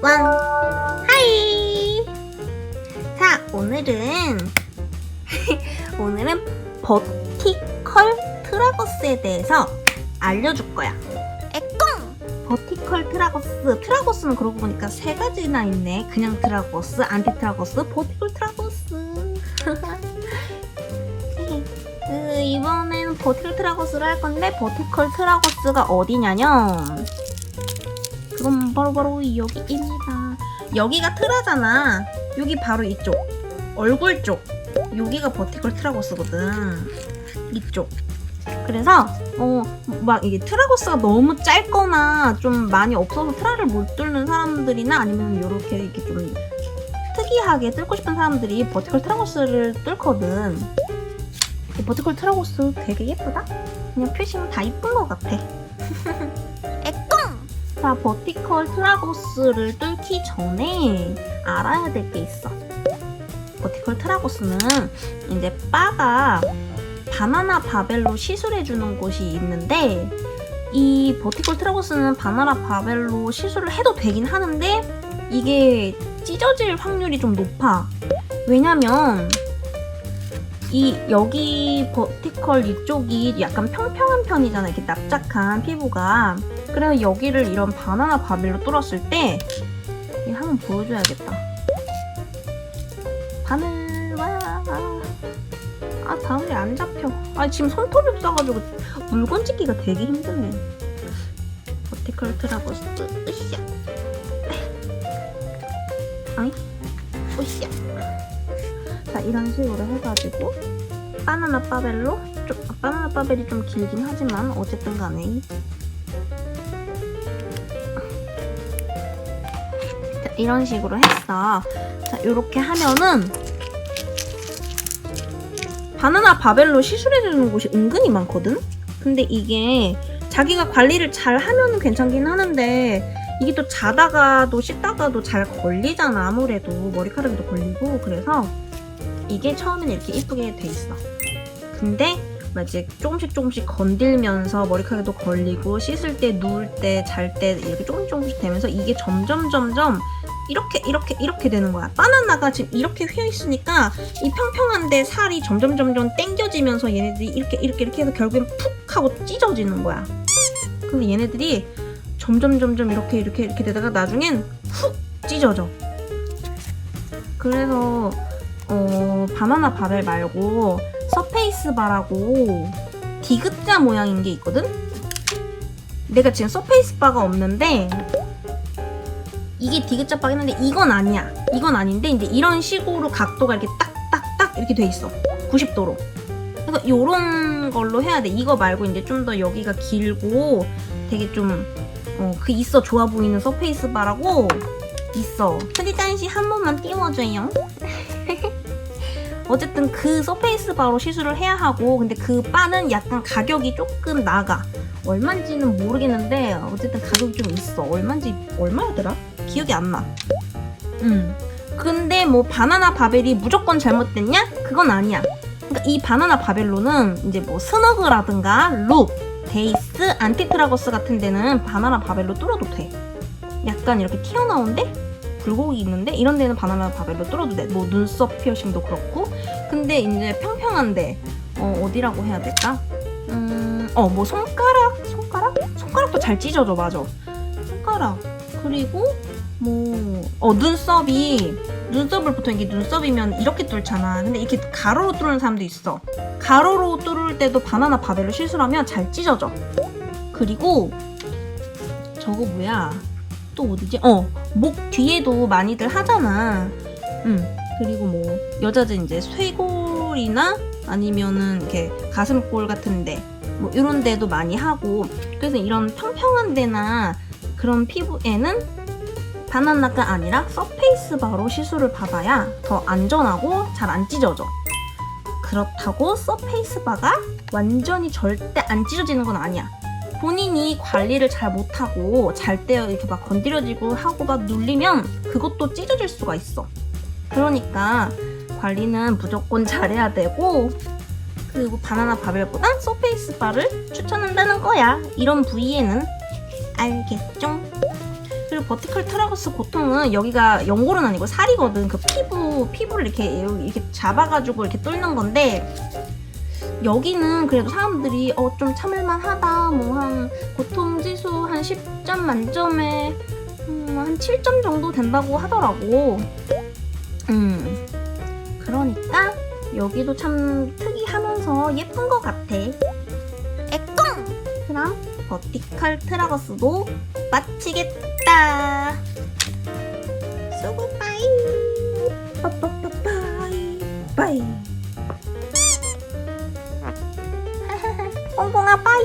왕 하이. 자, 오늘은 버티컬 트라거스에 대해서 알려줄 거야. 에꿍! 버티컬 트라거스는 그러고 보니까 세 가지나 있네. 그냥 트라거스, 안티 트라거스, 버티컬 트라거스. 이번에는 버티컬 트라거스를 할 건데, 버티컬 트라거스가 어디냐면 그건 바로 여기입니다. 여기가 트라잖아. 여기 바로 이쪽 얼굴 쪽, 여기가 버티컬 트라거스거든. 이쪽. 그래서 막 이게 트라거스가 너무 짧거나 좀 많이 없어서 트라를 못 뚫는 사람들이나 아니면 이렇게 좀 특이하게 뚫고 싶은 사람들이 버티컬 트라거스를 뚫거든. 이 버티컬 트라거스 되게 예쁘다? 그냥 표시는 다 이쁜 것 같아. 에꿍! 자, 버티컬 트라거스를 뚫기 전에 알아야 될 게 있어. 버티컬 트라거스는 이제 바가 바나나 바벨로 시술해주는 곳이 있는데, 이 버티컬 트라거스는 바나나 바벨로 시술을 해도 되긴 하는데 이게 찢어질 확률이 좀 높아. 왜냐면 여기 버티컬 이쪽이 약간 평평한 편이잖아. 이렇게 납작한 피부가. 그래서 여기를 이런 바나나 바벨로 뚫었을 때, 이거 한번 보여줘야겠다. 바늘와 바늘이 안 잡혀. 지금 손톱이 없어가지고 물건 찍기가 되게 힘드네. 버티컬 트라거스 으쌰. 아이 으쌰. 자, 이런 식으로 해가지고 바나나 바벨로 바나나 바벨이 좀 길긴 하지만 어쨌든 간에 자, 이런 식으로 했어. 자, 이렇게 하면은 바나나 바벨로 시술해주는 곳이 은근히 많거든? 근데 이게 자기가 관리를 잘 하면 괜찮긴 하는데, 이게 또 자다가도 씻다가도 잘 걸리잖아. 아무래도 머리카락에도 걸리고. 그래서 이게 처음에는 이렇게 이쁘게 돼 있어. 근데 이제 조금씩 건들면서 머리카락에도 걸리고, 씻을 때, 누울 때, 잘 때 이렇게 조금씩 되면서 이게 점점 이렇게 되는 거야. 바나나가 지금 이렇게 휘어 있으니까 이 평평한데 살이 점점 당겨지면서 얘네들이 이렇게 해서 결국엔 푹 하고 찢어지는 거야. 근데 얘네들이 점점 이렇게 되다가 나중엔 훅 찢어져. 그래서 바나나 바벨 말고 서페이스 바라고 디귿자 모양인 게 있거든? 내가 지금 서페이스 바가 없는데 이게 디귿자 바긴 한데 이건 아니야. 이건 아닌데 이제 이런 식으로 각도가 이렇게 딱딱딱 이렇게 돼 있어. 90도로. 그래서 이런 걸로 해야 돼. 이거 말고 이제 좀 더 여기가 길고 되게 좀 있어 좋아 보이는 서페이스 바라고 있어. 근데 짠씨 한 번만 띄워줘요. 어쨌든 그 서페이스 바로 시술을 해야 하고, 근데 그 바는 약간 가격이 조금 나가. 얼마인지는 모르겠는데 어쨌든 가격이 좀 있어. 얼마였더라? 기억이 안 나. 근데 뭐 바나나 바벨이 무조건 잘못됐냐? 그건 아니야. 그러니까 이 바나나 바벨로는 이제 뭐 스너그라든가 룩, 베이스, 안티트라거스 같은 데는 바나나 바벨로 뚫어도 돼. 약간 이렇게 튀어나온데? 굴곡이 있는데 이런 데는 바나나 바벨로 뚫어도 돼. 뭐 눈썹 피어싱도 그렇고. 근데 이제 평평한데 어디라고 해야 될까? 뭐 손가락도 잘 찢어져. 맞아. 손가락. 그리고 눈썹을 보통 이게 눈썹이면 이렇게 뚫잖아. 근데 이렇게 가로로 뚫는 사람도 있어. 가로로 뚫을 때도 바나나 바벨로 시술하면 잘 찢어져. 그리고 저거 뭐야? 또 어디지? 목 뒤에도 많이들 하잖아. 그리고 뭐 여자들 이제 쇄골이나 아니면은 이렇게 가슴골 같은데 뭐 이런 데도 많이 하고. 그래서 이런 평평한 데나 그런 피부에는 바나나가 아니라 서페이스 바로 시술을 받아야 더 안전하고 잘 안 찢어져. 그렇다고 서페이스 바가 완전히 절대 안 찢어지는 건 아니야. 본인이 관리를 잘 못하고 잘 때 이렇게 막 건드려지고 하고 막 눌리면 그것도 찢어질 수가 있어. 그러니까 관리는 무조건 잘해야 되고, 그리고 바나나 바벨보단 서페이스 바를 추천한다는 거야. 이런 부위에는. 알겠죠? 그리고 버티컬 트라거스 고통은 여기가 연골은 아니고 살이거든. 그 피부를 이렇게 잡아가지고 이렇게 뚫는 건데, 여기는 그래도 사람들이 좀 참을만하다, 뭐 한 고통 지수 한 10점 만점에 한 7점 정도 된다고 하더라고. 그러니까 여기도 참 특이하면서 예쁜 것 같아. 에꿍! 그럼 버티컬 트라거스도 마치겠다. 수고 빠이. 빠빠빠빠이 빠이. 꽁꽁아 빠이.